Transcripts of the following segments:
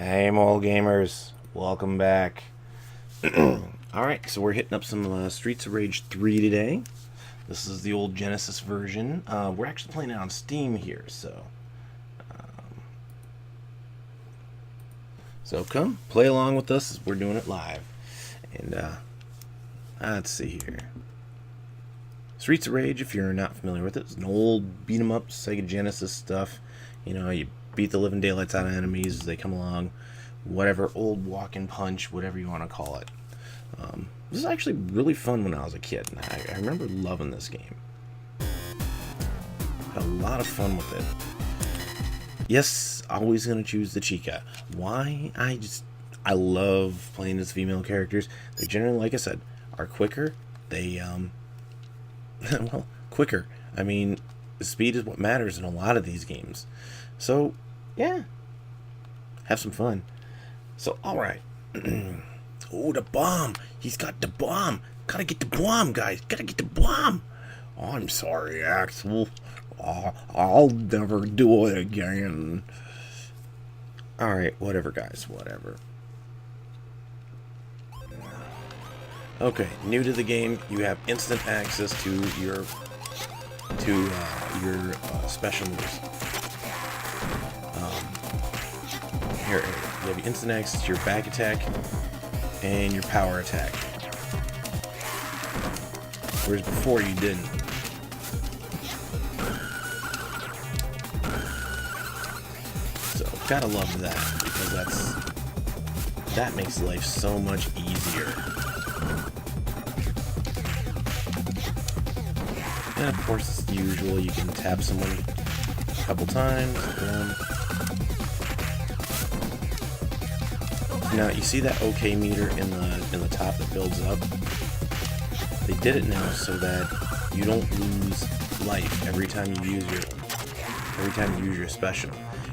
Hey, mole gamers, welcome back. Alright, so we're hitting up some Streets of Rage 3 today. This is the old Genesis version. We're actually playing it on Steam here, so come play along with us as we're doing it live. And let's see here. Streets of Rage, if you're not familiar with it, it's an old beat 'em up Sega Genesis stuff. You know, you beat the living daylights out of enemies as they come along. Whatever, old walk and punch, whatever you want to call it. This is actually really fun when I was a kid, and I remember loving this game. Had a lot of fun with it. Yes, always going to choose the Chica. Why? I love playing as female characters. They generally, like I said, are quicker. They, well, quicker. I mean, speed is what matters in a lot of these games. So, yeah. Have some fun. So, alright. Oh, the bomb. He's got the bomb. Gotta get the bomb, guys. Gotta get the bomb. Oh, I'm sorry, Axel. Oh, I'll never do it again. Alright, whatever, guys. Whatever. Okay, new to the game, you have instant access to your special moves. Here, you have instant access to your back attack and your power attack. Whereas before you didn't. So, gotta love that, because that makes life so much easier. And of course, it's usual, you can tap someone a couple times. Now, you see that OK meter in the top that builds up? They did it now so that you don't lose life every time you use your special.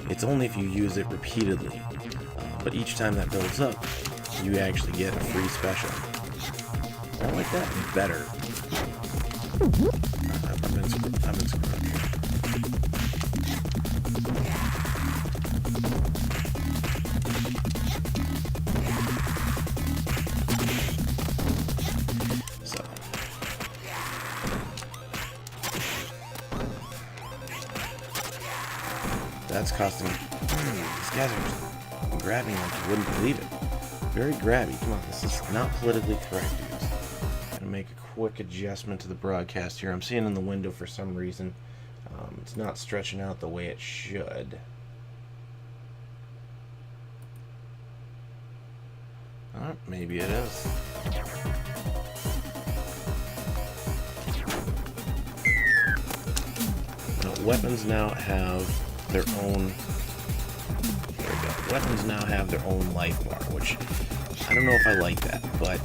It's only if you use it repeatedly. But each time that builds up, you actually get a free special. I like that better. I've been screwed. That's costing. These guys are grabbing like you wouldn't believe it. Very grabby. Come on, this is not politically correct, dudes. Gonna make a quick adjustment to the broadcast here. I'm seeing in the window for some reason. It's not stretching out the way it should. Maybe it is. Weapons now have their own. There we go. Weapons now have their own life bar, which I don't know if I like that, but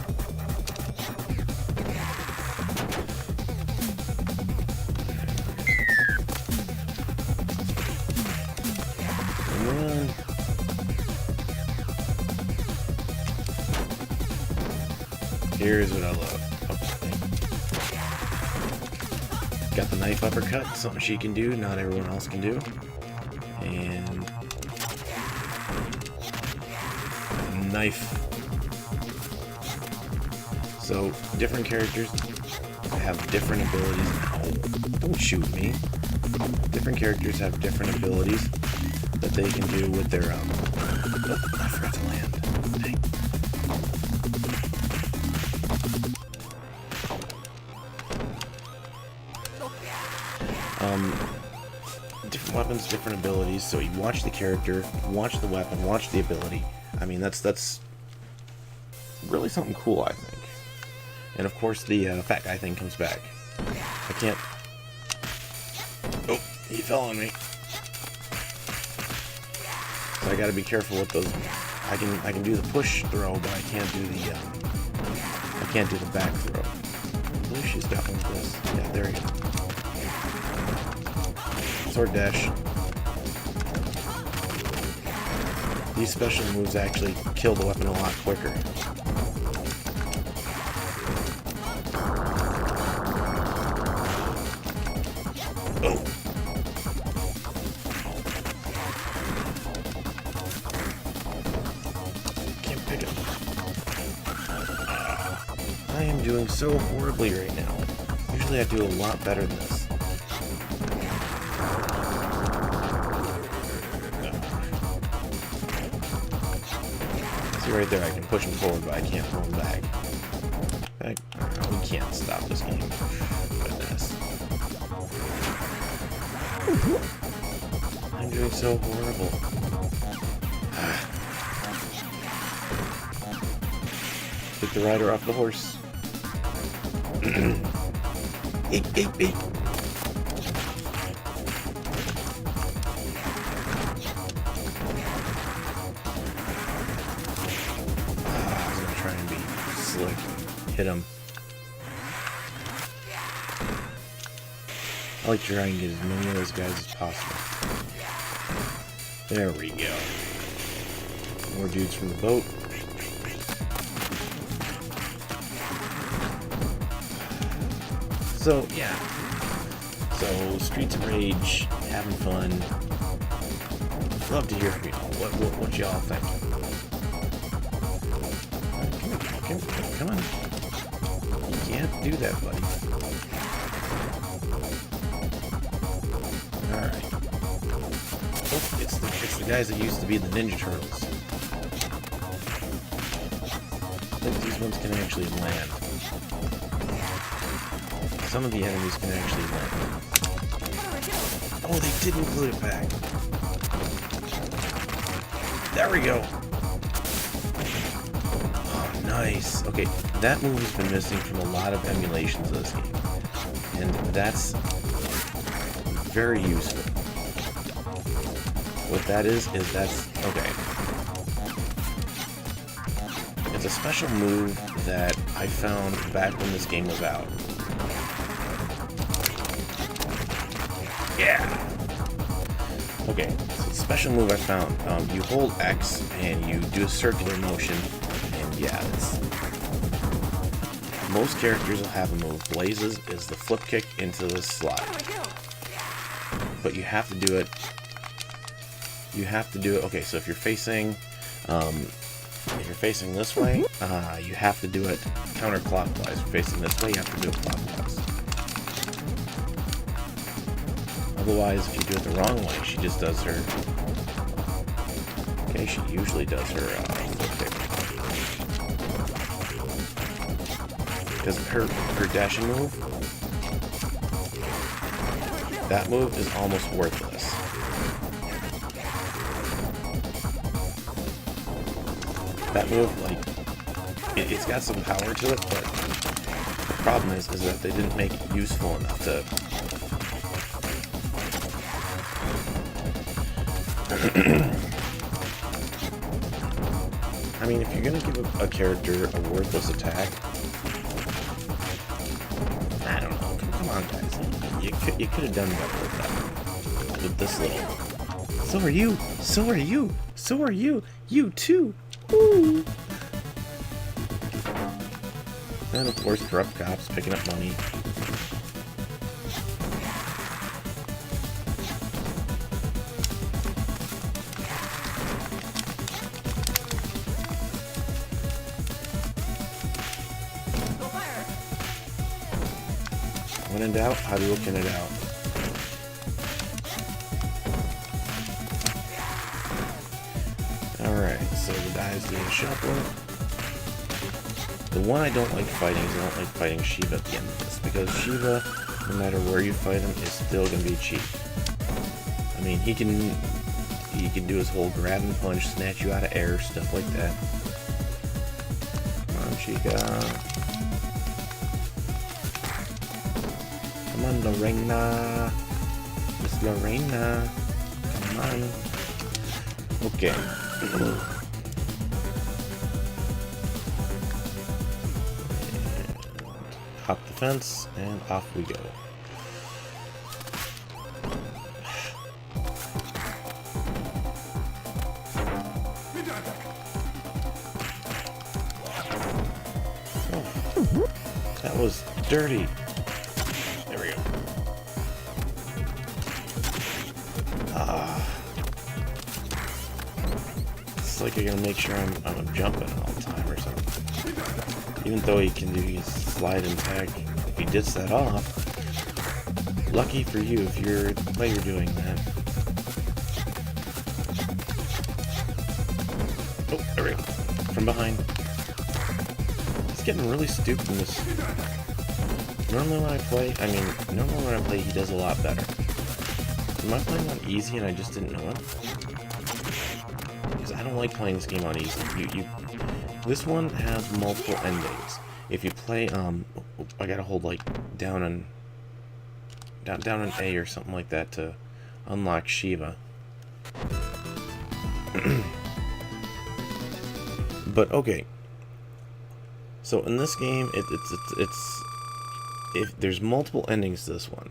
here's what I love. Got the knife uppercut, something she can do, not everyone else can do. And knife. So different characters have different abilities. Oh, don't shoot me. Different characters have different abilities that they can do with their oh, I forgot to land. Dang. Different weapons, different abilities. So you watch the character, watch the weapon, watch the ability. I mean, that's really something cool, I think. And of course, the fat guy thing comes back. I can't. Oh, he fell on me. So I got to be careful with those. I can do the push throw, but I can't do the back throw. I believe she's got one of those. Yeah, there you go. Sword dash. These special moves actually kill the weapon a lot quicker. Oh. I am doing so horribly right now. Usually I do a lot better than this. See right there, I can push him forward, but I can't pull him back. We can't stop this game. Goodness. I'm doing so horrible. Get the rider off the horse. Eek, eek, eek. I was gonna try and be slick. Hit him. I like to try and get as many of those guys as possible. There we go. More dudes from the boat. So, yeah. So, Streets of Rage, having fun. Love to hear from you all. What y'all think? Come on. You can't do that, buddy. Alright. Oh, it's the guys that used to be the Ninja Turtles. I think these ones can actually land. Some of the enemies can actually land. Oh, they did include it back. There we go. Oh, nice. Okay, that move has been missing from a lot of emulations of this game. And that's very useful. What that is that's... okay. It's a special move that I found back when this game was out. Yeah! Okay, so it's a special move I found. You hold X and you do a circular motion, and yeah, it's... most characters will have a move. Blaze's is the flip kick into the slide. But you have to do it... okay, so if you're facing... this way, you have to do it counterclockwise. If you're facing this way, you have to do it clockwise. Otherwise, if you do it the wrong way, she just does her... okay, she usually does her flip kick. Because her dashing move, that move is almost worthless. That move, like, it's got some power to it, but the problem is that they didn't make it useful enough to... I mean, if you're gonna give a character a worthless attack, I don't know, come on guys, you could have done better with that, with this little... So are you, so are you, so are you, you too! Ooh. And of course, corrupt cops picking up money. When in doubt, Hadouken it out. Alright, so the guys doing shuffle. The one I don't like fighting is I don't like fighting Shiva at the end of this, because Shiva, no matter where you fight him, is still going to be cheap. I mean, he can do his whole grab and punch, snatch you out of air, stuff like that. Come on, Chica. Come on, Lorena. Miss Lorena. Come on. Okay. Hop the fence, and off we go. Oh, that was dirty. There we go. It's like you're gonna make sure I'm jumping all the time or something. Even though he can do his slide and tag, if he gets that off, lucky for you if you're the player doing that. Oh, there we go. From behind. He's getting really stupid in this. Normally when I play, he does a lot better. Am I playing on easy and I just didn't know it? Because I don't like playing this game on easy. This one has multiple endings. If you play, I gotta hold like down an A or something like that to unlock Shiva. But okay. So in this game, there's multiple endings to this one,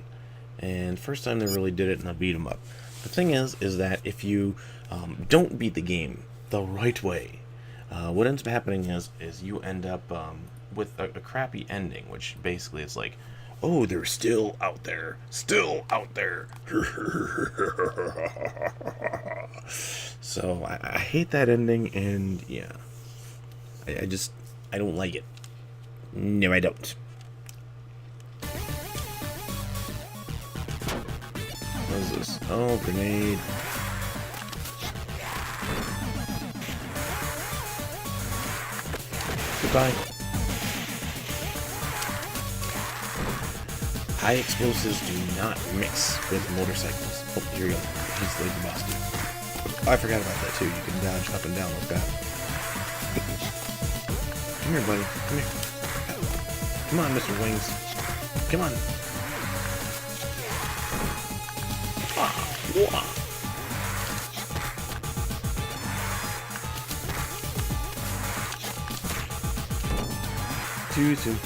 and first time they really did it in a beat 'em up. The thing is that if you don't beat the game the right way, what ends up happening is you end up with a crappy ending, which basically is like, oh, they're still out there. So I hate that ending, and yeah, I don't like it. No, I don't. What is this? Oh, grenade. Goodbye. High explosives do not mix with motorcycles. Oh, here we go. He's the boss dude. Oh, I forgot about that too. You can dodge up and down like that. Come here, buddy. Come here. Come on, Mr. Wings. Come on. Wah. Too soon.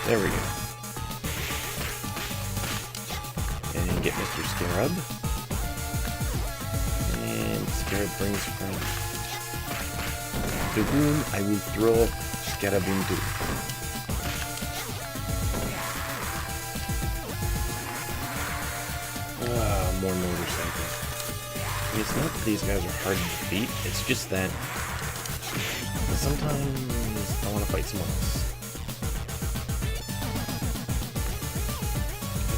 There we go. And get Mr. Scarab. And Scarab brings friend. To whom I will throw Scarab into. More motorcycles. I mean, it's not that these guys are hard to defeat, it's just that sometimes I want to fight someone else.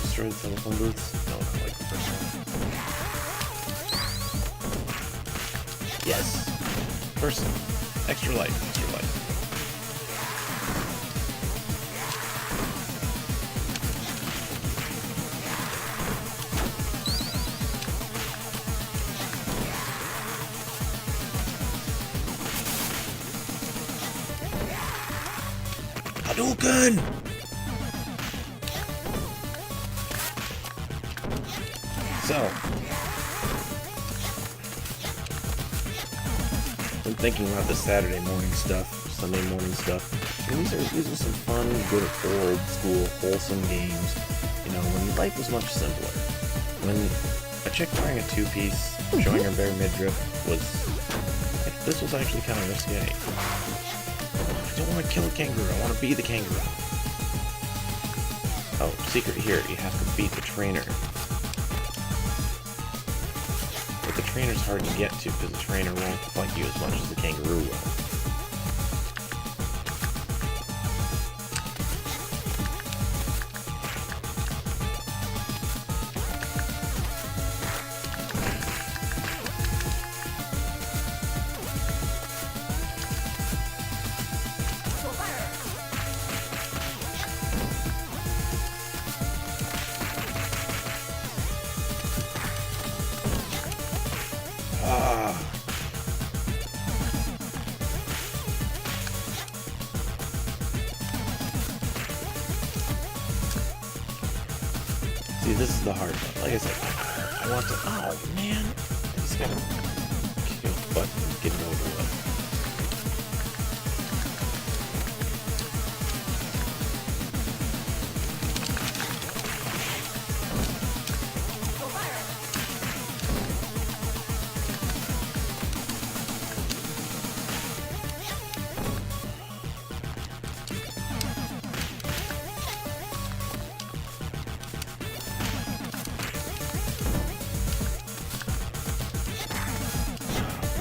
Destroy the telephone booths? No, not like the first one. Yes! Person. Extra life. Hadouken! So, I'm thinking about the Saturday morning stuff, Sunday morning stuff. And these are some fun, good old school, wholesome games. You know, when life was much simpler. When a chick wearing a two-piece, showing her bare midriff this was actually kind of risque. I don't want to kill a kangaroo, I want to be the kangaroo. Oh, secret here, you have to beat the trainer. But the trainer's hard to get to because the trainer won't fight you as much as the kangaroo will. See, this is the hard part. Like I said, I want to. Oh man, I just gotta kick his butt and get it over with.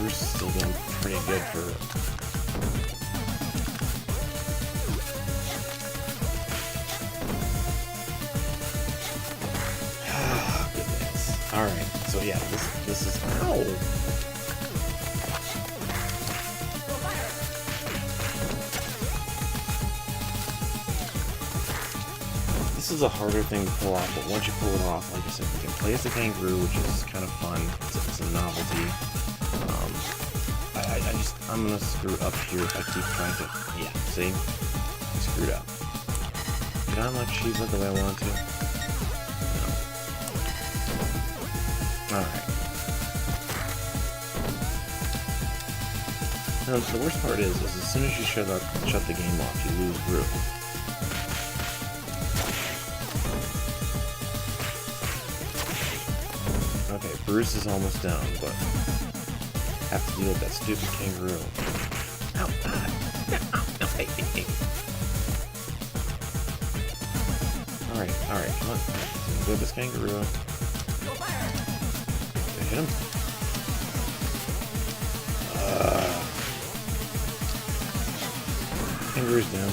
Bruce is still doing pretty good for So yeah, this is ow. This is a harder thing to pull off, but once you pull it off, like I said, you can play as a kangaroo, which is kind of fun. It's a novelty. I'm gonna screw up here if I keep trying to. Yeah, see, I screwed up. Did I unlock achievement the way I want to? No. All right. Now, the worst part is as soon as you shut the game off, you lose Gru. Okay, Bruce is almost down, but have to deal with that stupid kangaroo. Ow, no, hey. Alright, come on. Go this kangaroo. Hit him. Kangaroo's down.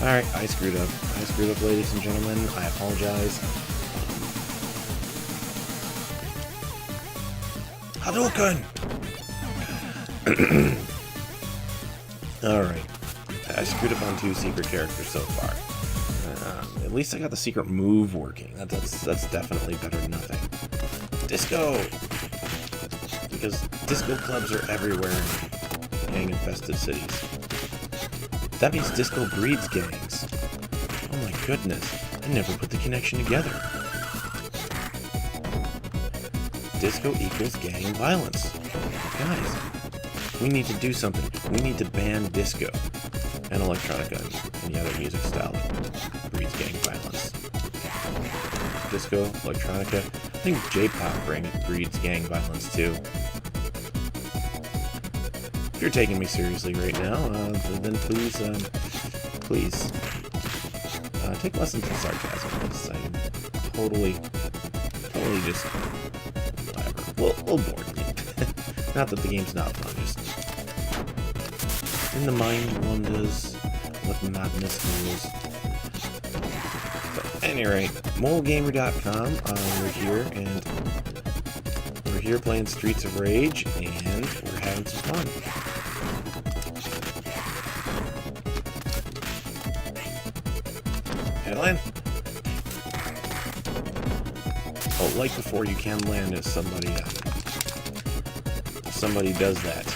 Alright, I screwed up. Ladies and gentlemen. I apologize. Hadouken! Alright. I screwed up on 2 secret characters so far. At least I got the secret move working. That's definitely better than nothing. Disco! Because disco clubs are everywhere in gang-infested cities. That means disco breeds gangs. Oh my goodness. I never put the connection together. Disco equals gang violence. Guys, we need to do something. We need to ban disco and electronica and any other music style that breeds gang violence. Disco, electronica, I think J-pop breeds gang violence too. If you're taking me seriously right now, then please take lessons in sarcasm. I'm totally just whatever. Well, bored. Not that the game's not fun, just in the mind wonders what madness is. But at any rate, moralgamer.com. We're here playing Streets of Rage, and we're having some fun. Can I land? Oh, like before, you can land if somebody does that.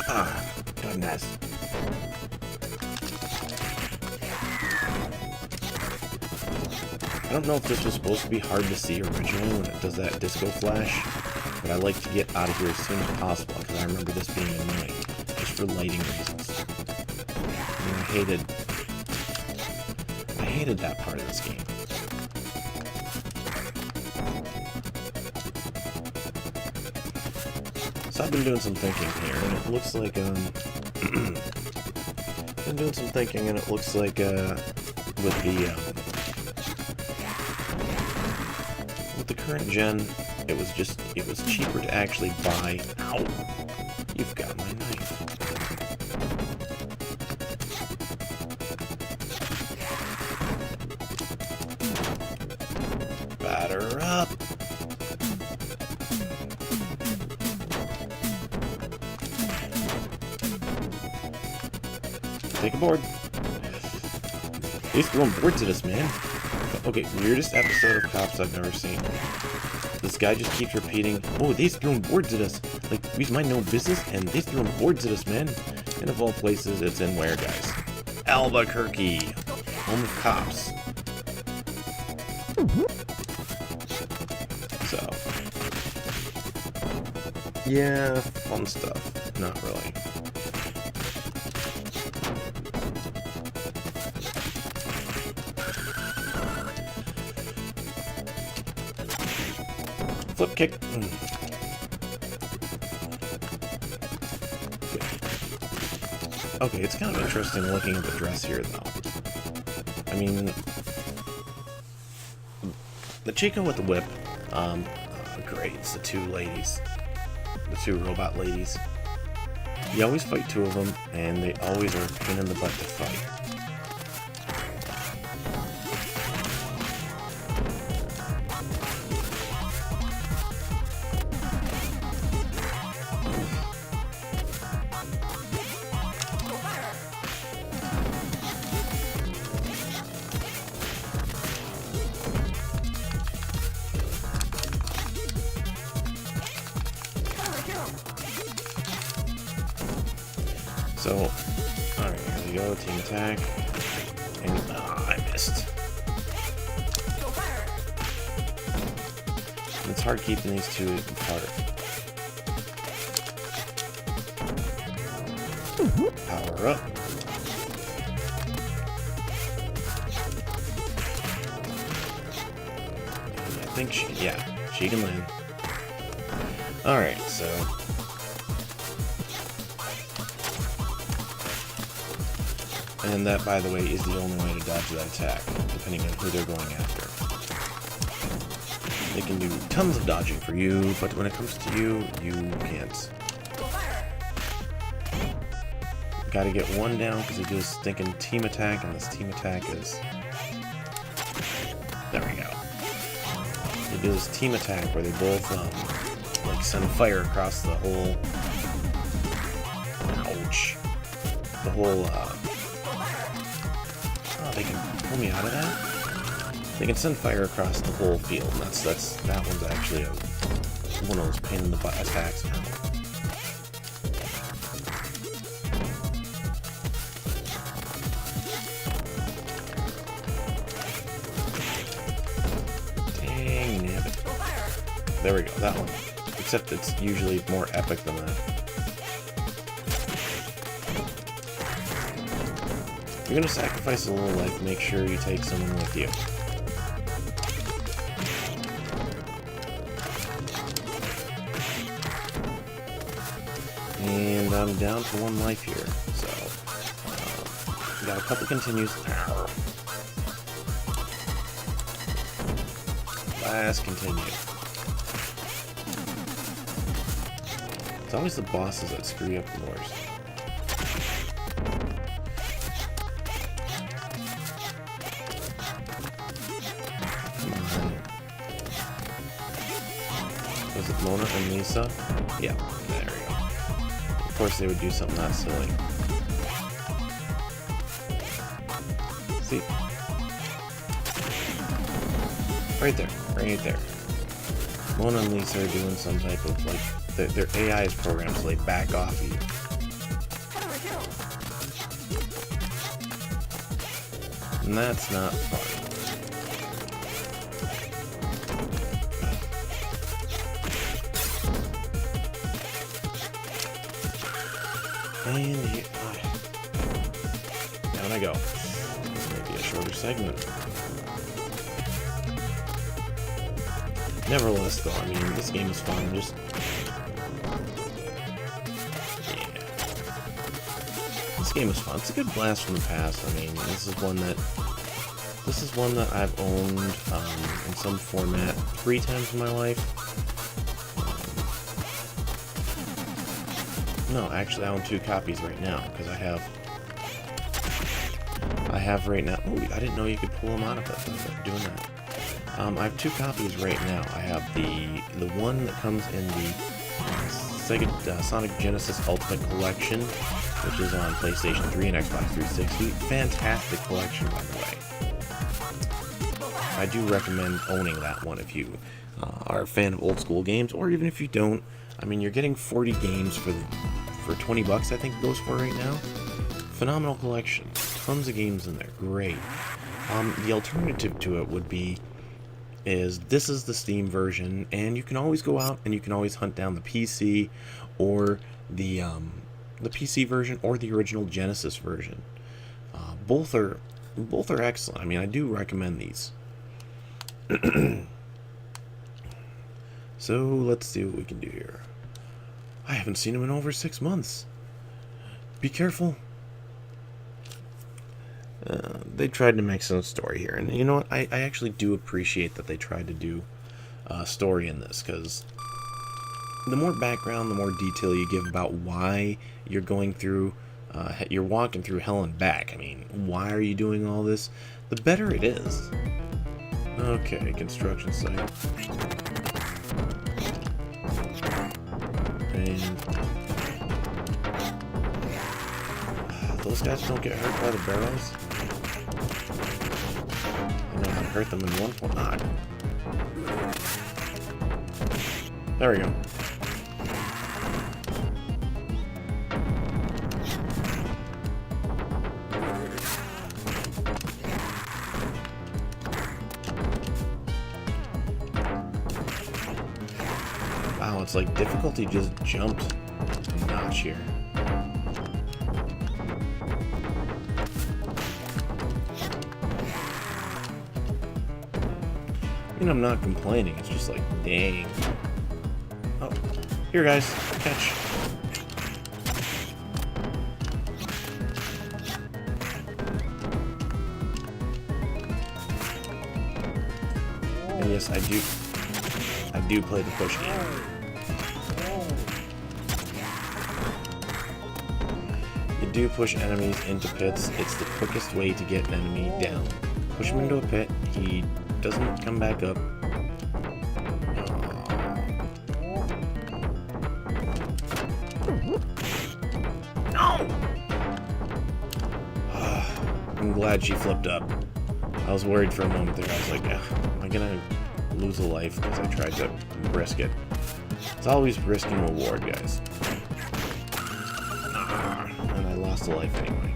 Ah, goodness. I don't know if this was supposed to be hard to see originally when it does that disco flash, but I like to get out of here as soon as possible because I remember this being annoying, just for lighting reasons. I mean, I hated that part of this game. So I've been doing some thinking here, and it looks like with the current gen, it was cheaper to actually buy. Ow! You've got my knife. Batter up. Take a board. He's throwing boards at us, man. Okay, weirdest episode of Cops I've never seen. This guy just keeps repeating, oh, they's throwing boards at us. Like, we mind no business, and they's throwing boards at us, man. And of all places, it's in where, guys? Albuquerque. Home of cops. So. Yeah, fun stuff. Not really. Flip kick. Okay, it's kind of interesting looking at the dress here, though. I mean, the Chica with the whip, great. It's the two ladies. The two robot ladies. You always fight two of them, and they always are a pain in the butt to fight. So, alright, here we go, team attack, and I missed. And it's hard keeping these two apart. Power up. And I think she can land. Alright, so... And that, by the way, is the only way to dodge that attack, depending on who they're going after. They can do tons of dodging for you, but when it comes to you, you can't. Gotta get one down, because they do this stinking team attack, and this team attack is... There we go. They do this team attack where they both, like, send fire across the whole... Ouch. The whole, they can pull me out of that? They can send fire across the whole field, and that one's actually one of those pain in the butt attacks now. Dang nabbit. There we go, that one. Except it's usually more epic than that. If you're gonna sacrifice a little life, make sure you take someone with you. And I'm down to one life here, so got a couple continues. Ow. Last continue. It's always the bosses that screw you up the worst. Was it Mona and Lisa? Yeah, there we go. Of course they would do something that silly. See? Right there, right there. Mona and Lisa are doing some type of, like, their AI is programmed so they back off of you. And that's not fun. And here, down I go. This may be a shorter segment. Nevertheless, though, I mean, this game is fun. Just yeah, this game is fun. It's a good blast from the past. I mean, this is one that I've owned in some format 3 times in my life. No, actually, I own 2 copies right now because I have right now. Oh, I didn't know you could pull them out of it. I'm doing that. I have 2 copies right now. I have the one that comes in the Sega Sonic Genesis Ultimate Collection, which is on PlayStation 3 and Xbox 360. Fantastic collection, by the way. I do recommend owning that one if you are a fan of old school games, or even if you don't. I mean, you're getting 40 games for $20, I think it goes for right now. Phenomenal collection. Tons of games in there. Great. The alternative to it would be this is the Steam version, and you can always go out and you can always hunt down the PC or the PC version or the original Genesis version. Both are excellent. I mean, I do recommend these. So let's see what we can do here. I haven't seen him in over 6 months. Be careful. They tried to make some story here, and you know what? I actually do appreciate that they tried to do story in this, because the more background, the more detail you give about why you're going through, you're walking through hell and back. I mean, why are you doing all this? The better it is. Okay, construction site. And those guys don't get hurt by the barrels. I know how to hurt them in one point. Ah. There we go. Wow, it's like difficulty just jumped a notch here. I mean, I'm not complaining, it's just like, dang. Oh, here guys, catch. And yes, I do play the push game. You do push enemies into pits. It's the quickest way to get an enemy down. Push him into a pit, he doesn't come back up. No! I'm glad she flipped up. I was worried for a moment there. I was like, am I gonna lose a life because I tried to risk it? It's always risk and reward, guys. And I lost a life anyway.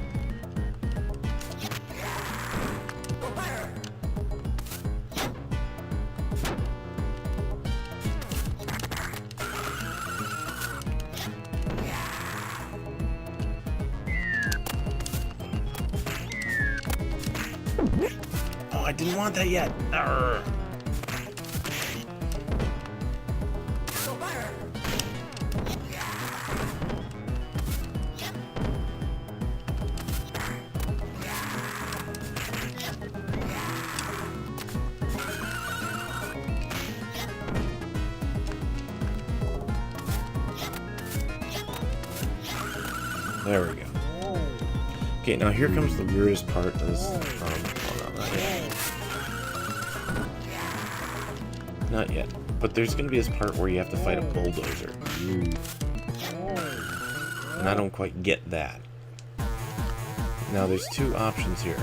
Oh, I didn't want that yet. Arrgh. There we go. Okay, now here comes the weirdest part of this. Well, not yet. But there's going to be this part where you have to fight a bulldozer. Ooh. And I don't quite get that. Now there's two options here.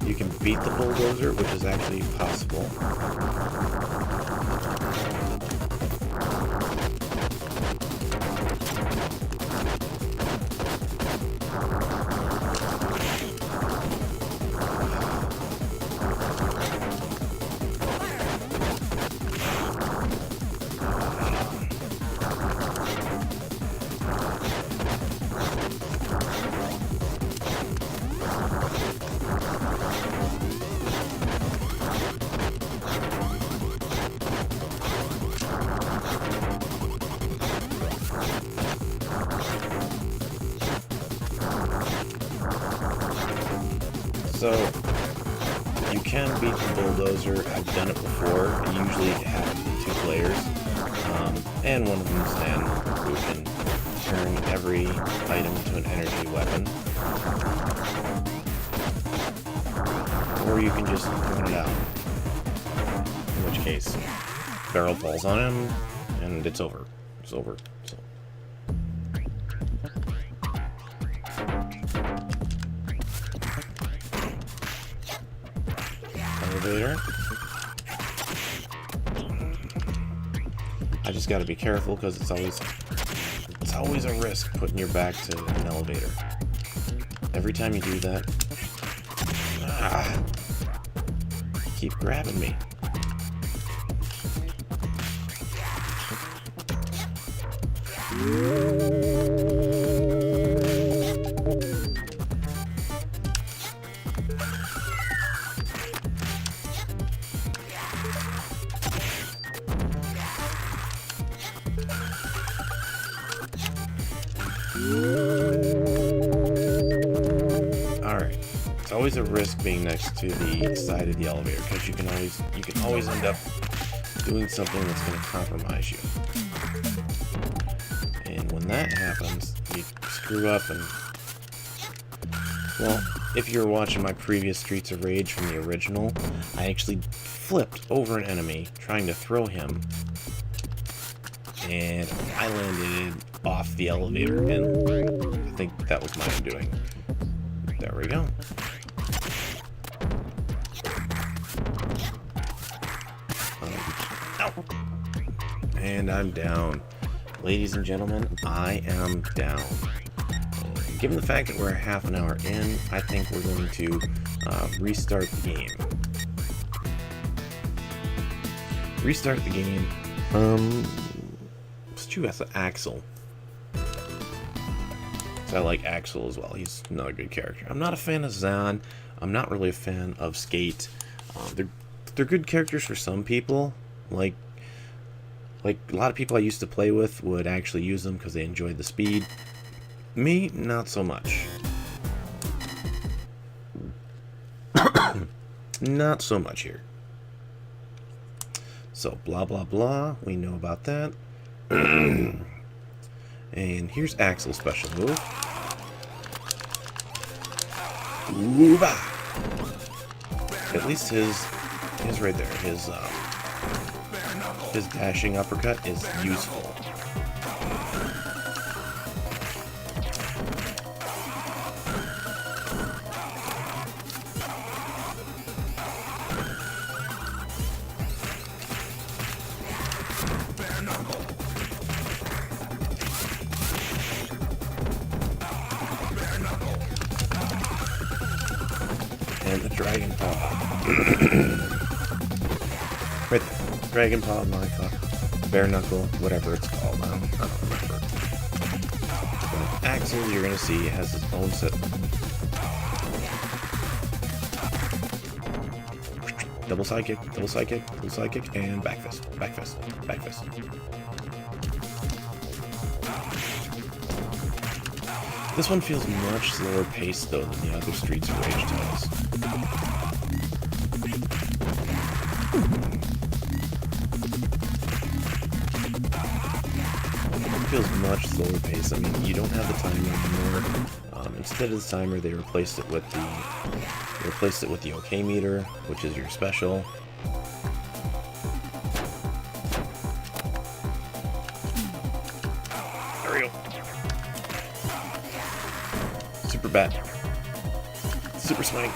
You can beat the bulldozer, which is actually possible. So, you can beat the bulldozer. I've done it before. I usually have 2 players. And one of them is Dan, who can turn every item to an energy weapon. Or you can just run it out. In which case, barrel falls on him, and it's over. It's over. So. Elevator. I just gotta be careful because it's always a risk putting your back to an elevator. Every time you do that, keep grabbing me. Alright, it's always a risk being next to the side of the elevator because you can always end up doing something that's going to compromise you. And when that happens, you screw up and... Well, if you were watching my previous Streets of Rage from the original, I actually flipped over an enemy trying to throw him. And I landed off the elevator, and I think that was my undoing. There we go. And I'm down. Ladies and gentlemen, I am down. Given the fact that we're half an hour in, I think we're going to restart the game. Restart the game. Let's choose Axel. So I like Axel as well. He's another good character. I'm not a fan of Zahn. I'm not really a fan of Skate. They're good characters for some people. Like a lot of people I used to play with would actually use them because they enjoyed the speed. Me, not so much. Not so much here. So, blah, blah, blah. We know about that. And here's Axel's special move. Ooh-bah! At least his right there, his dashing uppercut is useful. And the Dragon Paw. Right there. Dragon Paw, Minecraft, Bare Knuckle, whatever it's called. I don't remember. But Axel, you're going to see, has his own set. Double side kick, double side kick, double side kick, and back fist, back fist, back fist. This one feels much slower paced though than the other Streets of Rage titles. It feels much slower paced. I mean, you don't have the timer anymore. Instead of the timer, they replaced it with the OK meter, which is your special. There we go. Super bat. Super swing.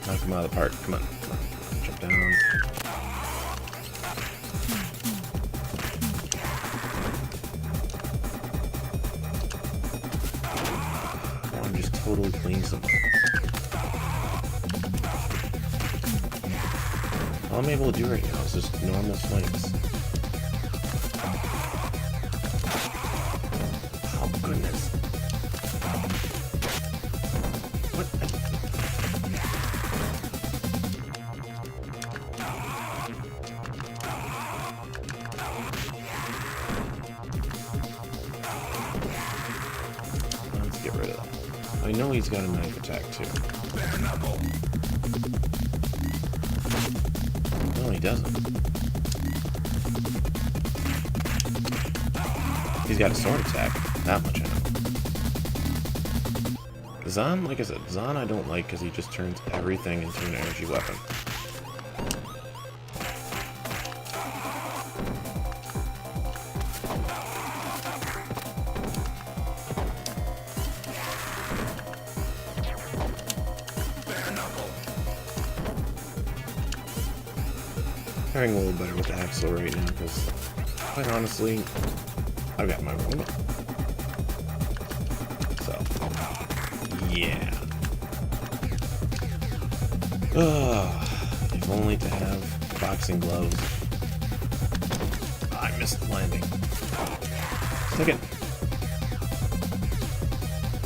Knock him out of the park. Come on. Come on. Jump down. Oh, I'm just totally cleaning something. All I'm able to do right now is just normal swings. Oh, goodness. What? Let's get rid of that. I know he's got a knife attack too. No, he doesn't. He's got a sword attack. That much I know. Zahn, like I said, Zahn I don't like because he just turns everything into an energy weapon. Faring a little better with the Axel right now because, quite honestly, I've got my own. So, yeah. If only to have boxing gloves. I missed the landing. Second.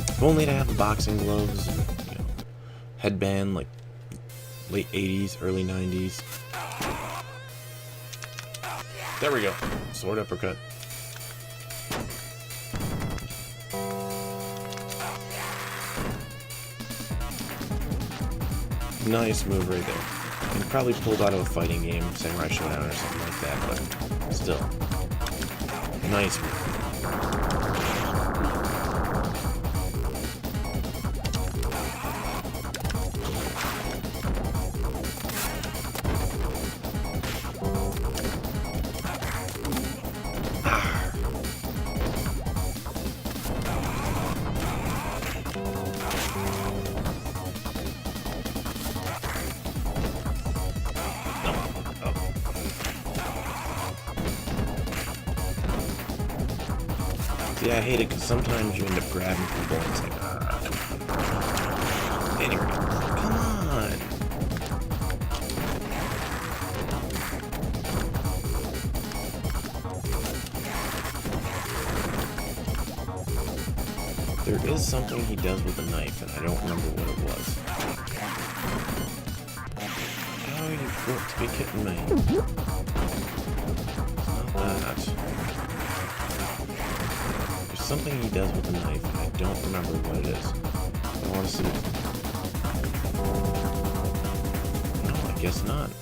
If only to have the boxing gloves and, headband like late 80s, early 90s. There we go. Sword uppercut. Nice move right there. And probably pulled out of a fighting game, Samurai Showdown or something like that, but still. Nice move. Yeah, I hate it because sometimes you end up grabbing people and it's like, come on. Anyway, come on. There is something he does with a knife, and I don't remember what it was. Oh, you've got to be kidding me. It's not that. Something he does with a knife, and I don't remember what it is. I want to see it. No, I guess not. I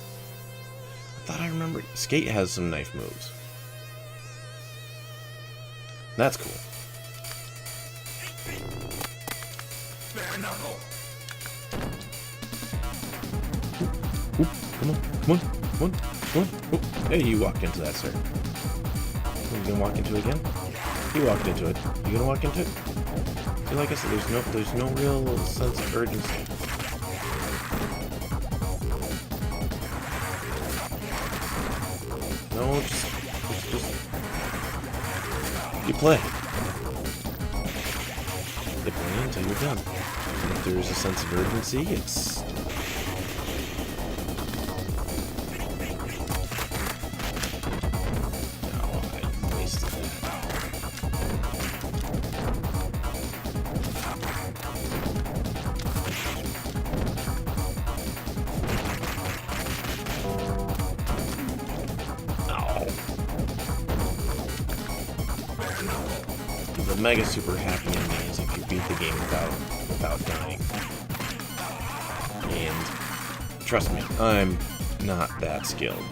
thought I remembered. Skate has some knife moves. That's cool. Ooh, come on, come on, come on, come on. Ooh. Hey, you walked into that, sir. You gonna walk into it again? You walked into it. You gonna walk into it? See, like I said, there's no real sense of urgency. No, just you play. You play until you're done. And if there's a sense of urgency, it's the mega super happy ending is if you beat the game without dying. And trust me, I'm not that skilled.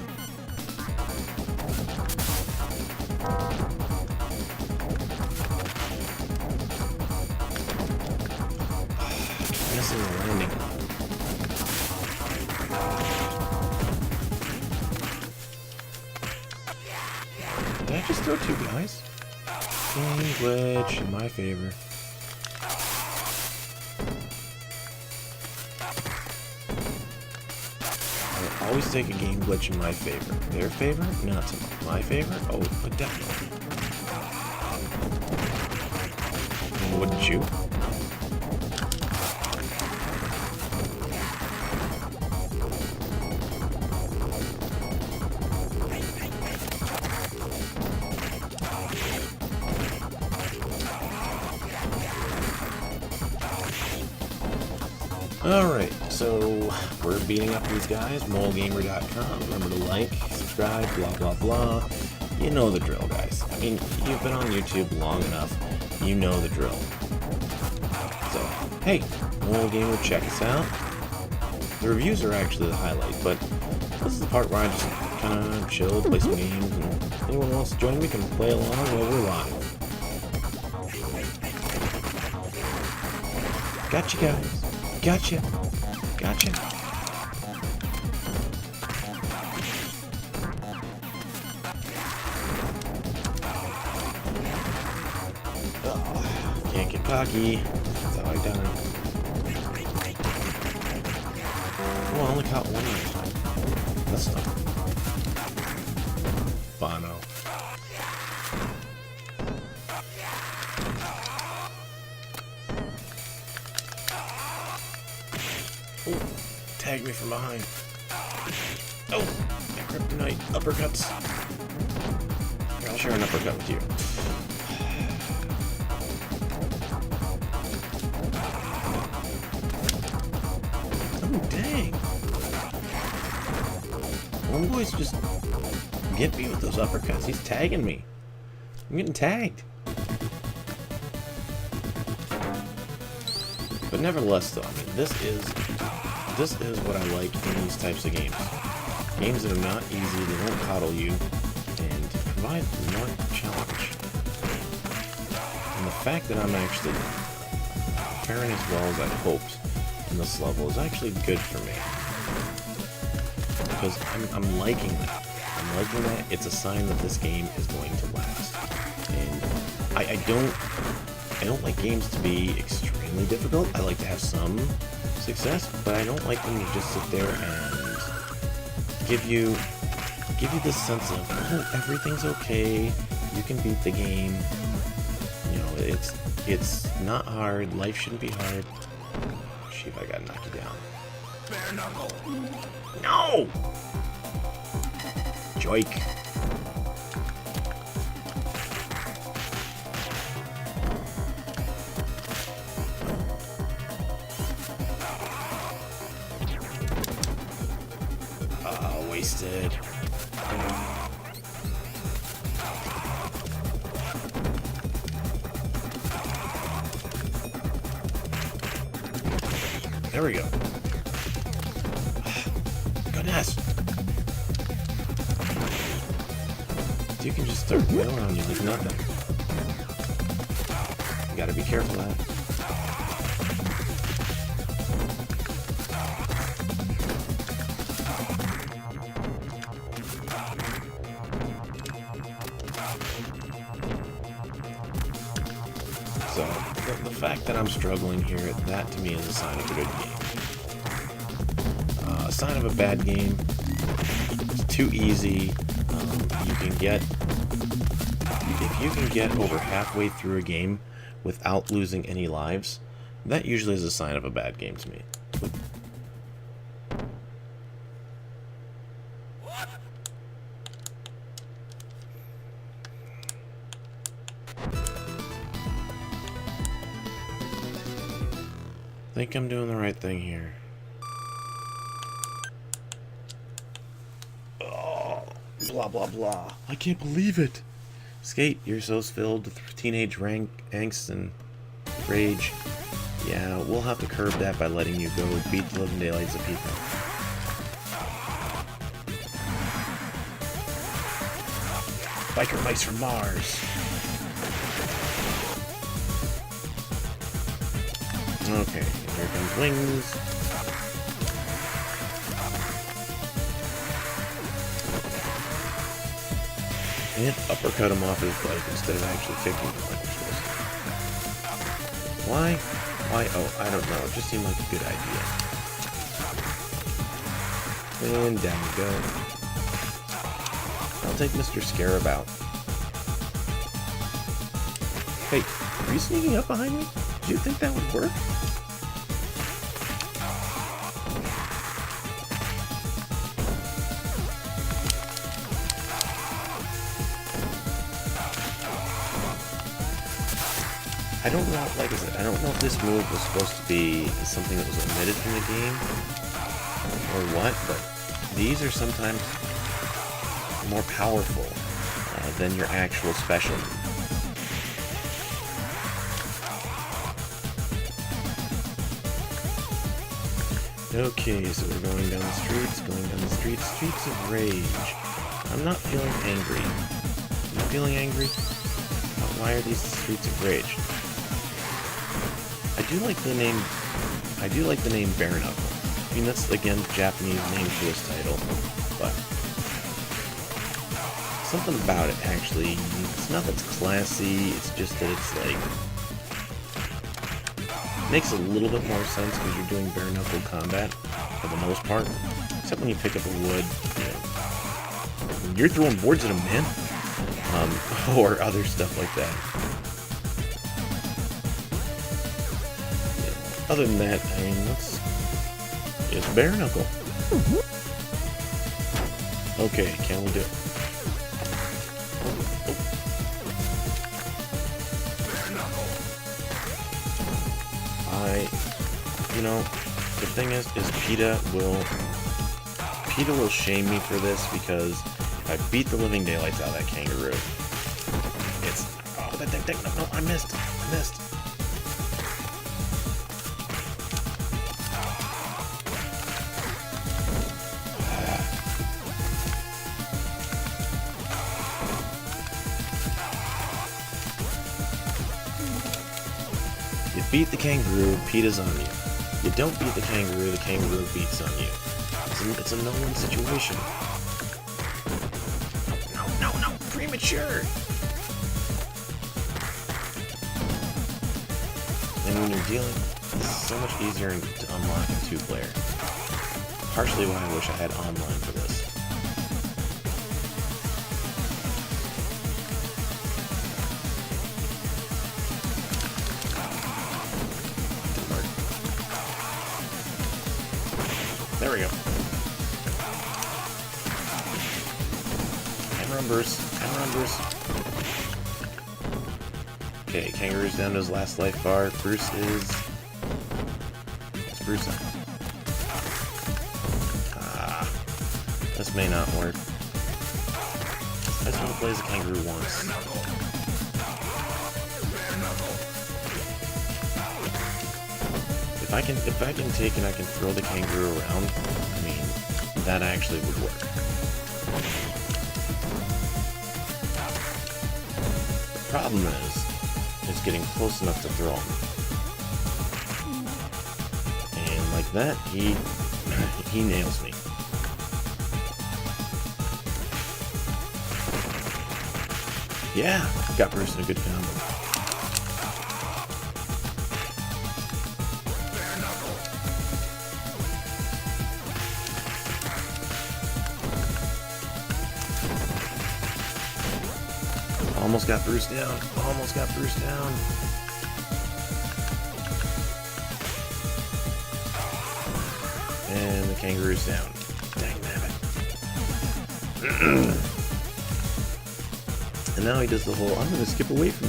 Missing the landing. Did I just throw two guys? Game glitch in my favor. I always take a game glitch in my favor. Their favor? Not so much. My favor? Oh, but definitely. Wouldn't you? Alright, so we're beating up these guys, moralgamer.com. Remember to like, subscribe, blah blah blah. You know the drill, guys. I mean, you've been on YouTube long enough. You know the drill. So, hey, moralgamer, check us out. The reviews are actually the highlight, but this is the part where I just kind of chill, play some games, and anyone who wants to join me can play along while we're live. Gotcha, guys. Gotcha. Gotcha. Oh, can't get cocky. That's how I die. Oh, I only caught one at a time. That's not Bono. Oh, tag me from behind. Oh, kryptonite uppercuts. Here, I'll share an uppercut with you. Oh, dang. Homeboy's just get me with those uppercuts. He's tagging me. I'm getting tagged. But nevertheless, though, I mean, this is This is what I like in these types of games. Games that are not easy, they won't coddle you, and provide more challenge. And the fact that I'm actually faring as well as I hoped in this level is actually good for me. Because I'm liking that. I'm liking that. It's a sign that this game is going to last. And I don't like games to be extremely difficult. I like to have some success, but I don't like them to just sit there and give you this sense of, oh, everything's okay, you can beat the game. You know, it's not hard, life shouldn't be hard. See if I gotta knock you down. Bare knuckle. No! Joik. Wasted. There we go. Goodness. You can just start wailing on you like nothing. You gotta be careful of that. So, the fact that I'm struggling here, that to me is a sign of a good game. A sign of a bad game, it's too easy. If you can get over halfway through a game without losing any lives, that usually is a sign of a bad game to me. I think I'm doing the right thing here. Oh, blah blah blah. I can't believe it. Skate, you're so filled with teenage angst and rage. Yeah, we'll have to curb that by letting you go beat the living daylights of people. Biker mice from Mars. Okay, here comes Wings. And uppercut him off his bike instead of actually kicking him like we're supposed to. Why? Why? Oh, I don't know. It just seemed like a good idea. And down we go. I'll take Mr. Scarab out. Hey, are you sneaking up behind me? Do you think that would work? I don't know, like I said, I don't know if this move was supposed to be something that was omitted from the game or what, but these are sometimes more powerful than your actual special. Okay, so we're going down the streets, streets of rage. I'm not feeling angry. I'm not feeling angry. Why are these streets of rage? I do like the name Bare Knuckle. I mean, that's, again, Japanese name for this title, but something about it, actually, it's not that it's classy, it's just that it's, like, makes a little bit more sense because you're doing bare knuckle combat, for the most part, except when you pick up a wood, you know, you're throwing boards at them, man, or other stuff like that. Other than that, I mean, it's bare knuckle. Okay, can we do it? You know, the thing is PETA will shame me for this because if I beat the living daylights out of that kangaroo, it's, oh, no, I missed. beat the kangaroo, PETA's on you. You don't beat the kangaroo beats on you. It's a no-win situation. No, premature! And when you're dealing, it's so much easier to unlock in 2-player. Partially why I wish I had online for this. There we go. Hammer on Bruce. Okay, Kangaroo's down to his last life bar. Bruce is... What's Bruce on? This may not work. I just want to play as a kangaroo once. If I can take and I can throw the kangaroo around, I mean, that actually would work. The problem is getting close enough to throw him. And like that, he nails me. Yeah, got Bruce in a good combo. Almost got Bruce down. And the kangaroo's down. Dang nabbit. And now he does the whole, I'm gonna skip away from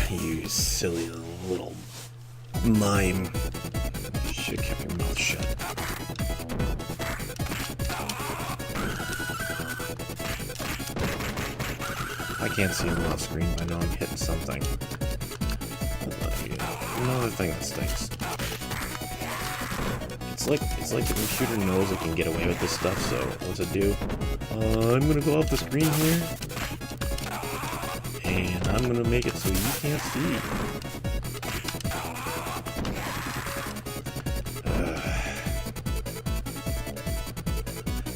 you. You silly little mime. You should have kept your mouth shut. I can't see him off screen, but I know I'm hitting something. Another thing that stinks. It's like the computer knows it can get away with this stuff, so what's it do? I'm gonna go off the screen here, and I'm gonna make it so you can't see.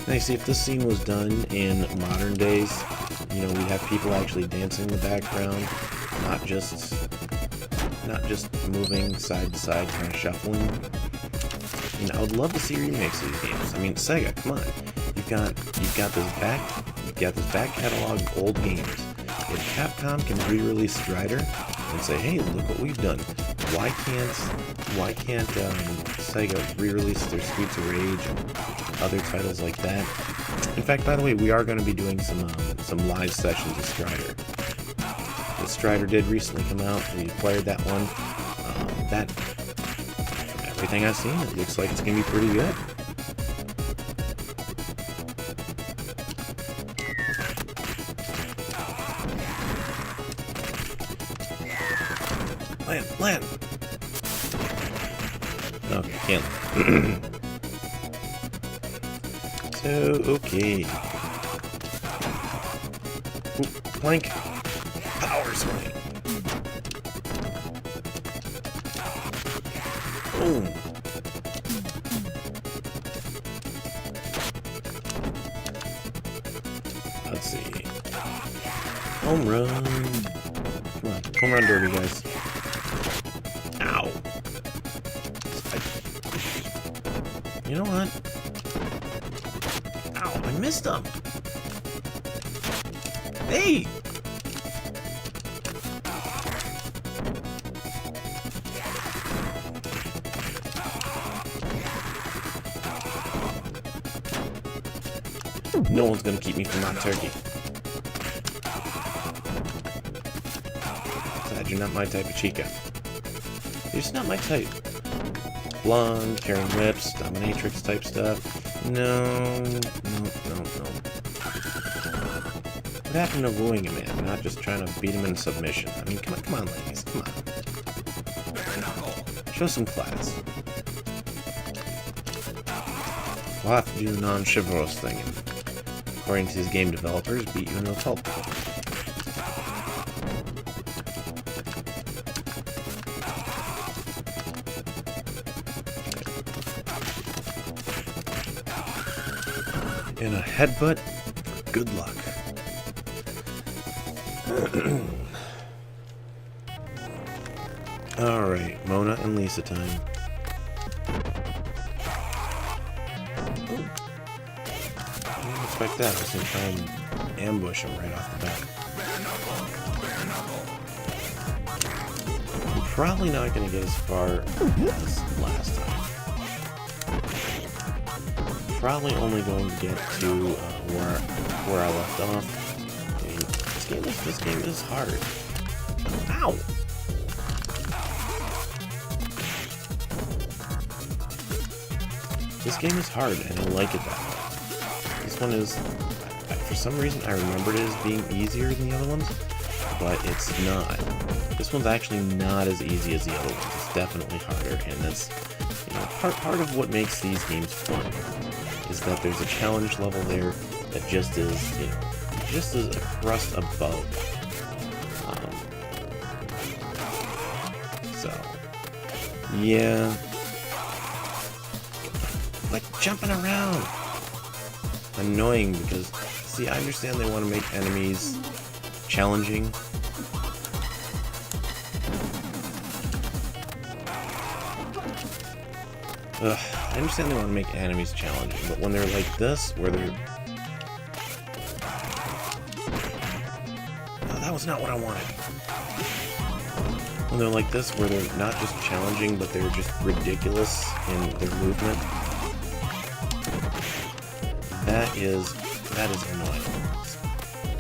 Now you see, if this scene was done in modern days, you know, we'd have people actually dancing in the background, not just moving side to side, kind of shuffling. You know, I would love to see remakes of these games. I mean, Sega, come on. You've got this back catalog of old games. If Capcom can re-release Strider and say, hey, look what we've done. Why can't Sega re-release their Streets of Rage and other titles like that? In fact, by the way, we are going to be doing some live sessions of Strider. The Strider did recently come out. We acquired that one. Everything I've seen, it looks like it's going to be pretty good. Land! Okay, can't land. So, okay. Ooh, plank. Power swing. Boom. Let's see. Home run. Come on. Home run derby, guys. Ow. You know what? Ow, I missed him. Hey! No one's gonna keep me from that turkey. Besides, you're not my type of chica. You're just not my type. Blonde, carrying lips, dominatrix type stuff. No. What happened to wooing a man, not just trying to beat him in submission? I mean, come on, ladies, come on. Show some class. We'll have to do the non-chivalrous thing, and according to these game developers, beat you in a pulp. And a headbutt for good luck. Alright, Mona and Lisa time. Ooh. I didn't expect that. I was going to try and ambush him right off the bat. I'm probably not going to get as far as last time. Probably only going to get to where I left off. I mean, this game is hard. Ow! This game is hard, and I like it that way. This one is, for some reason, I remembered it as being easier than the other ones, but it's not. This one's actually not as easy as the other ones. It's definitely harder, and that's, you know, part of what makes these games fun is that there's a challenge level there that just is, you know, just is a crust above. So, yeah. Like jumping around. Annoying because, see, I understand they want to make enemies challenging. I understand they want to make enemies challenging, but when they're like this, where they're... Oh, that was not what I wanted. When they're like this, where they're not just challenging, but they're just ridiculous in their movement. That is annoying.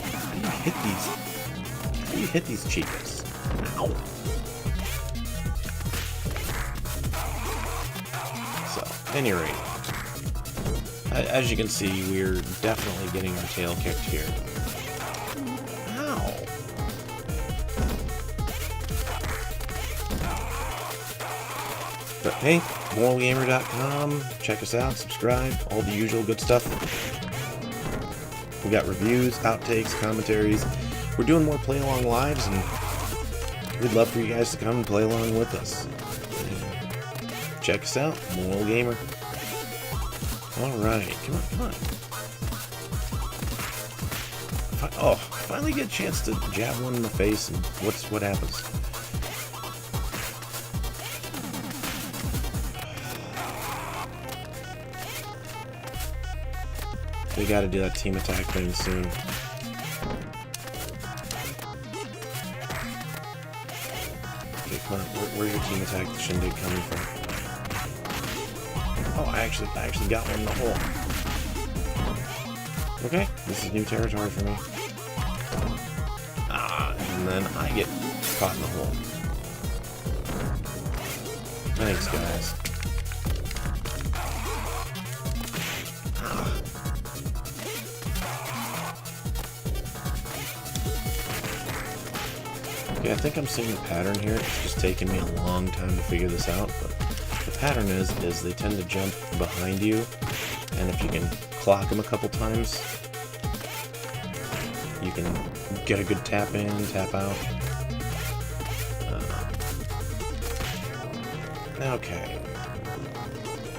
How do you hit these? How do you hit these cheetahs? Ow. So, at any rate, as you can see, we're definitely getting our tail kicked here. Ow. But hey, moralgamer.com, check us out, subscribe, all the usual good stuff. We got reviews, outtakes, commentaries. We're doing more play-along lives, and we'd love for you guys to come and play along with us. Check us out, Moral Gamer. Alright, come on. Oh, finally get a chance to jab one in the face, and what happens? We gotta do that team attack thing soon. Okay, come on. Where's your team attack shindig coming from? Oh, I actually got one in the hole. Okay, this is new territory for me. And then I get caught in the hole. Thanks, guys. Okay, I think I'm seeing a pattern here. It's just taking me a long time to figure this out, but the pattern is they tend to jump behind you, and if you can clock them a couple times, you can get a good tap in, tap out. Okay.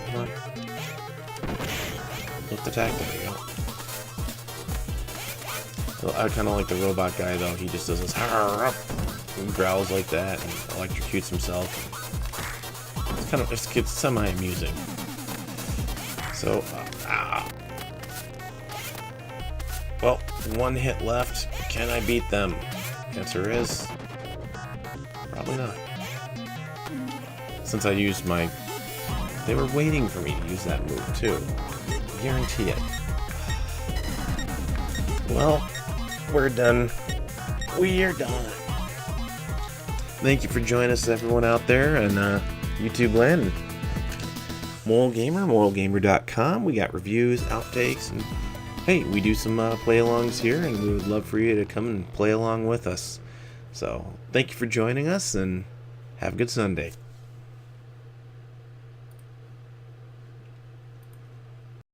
Come on. Lift attack, there you go. Well, I kind of like the robot guy, though. He just does this, he growls like that and electrocutes himself. It's kind of, it's semi-amusing. So, well, one hit left. Can I beat them? Answer is probably not. Since I used my... They were waiting for me to use that move, too. I guarantee it. Well, we're done. We're done. Thank you for joining us, everyone out there in YouTube land. Moral Gamer, moralgamer.com. We got reviews, outtakes, and hey, we do some play-alongs here, and we would love for you to come and play along with us. So, thank you for joining us, and have a good Sunday.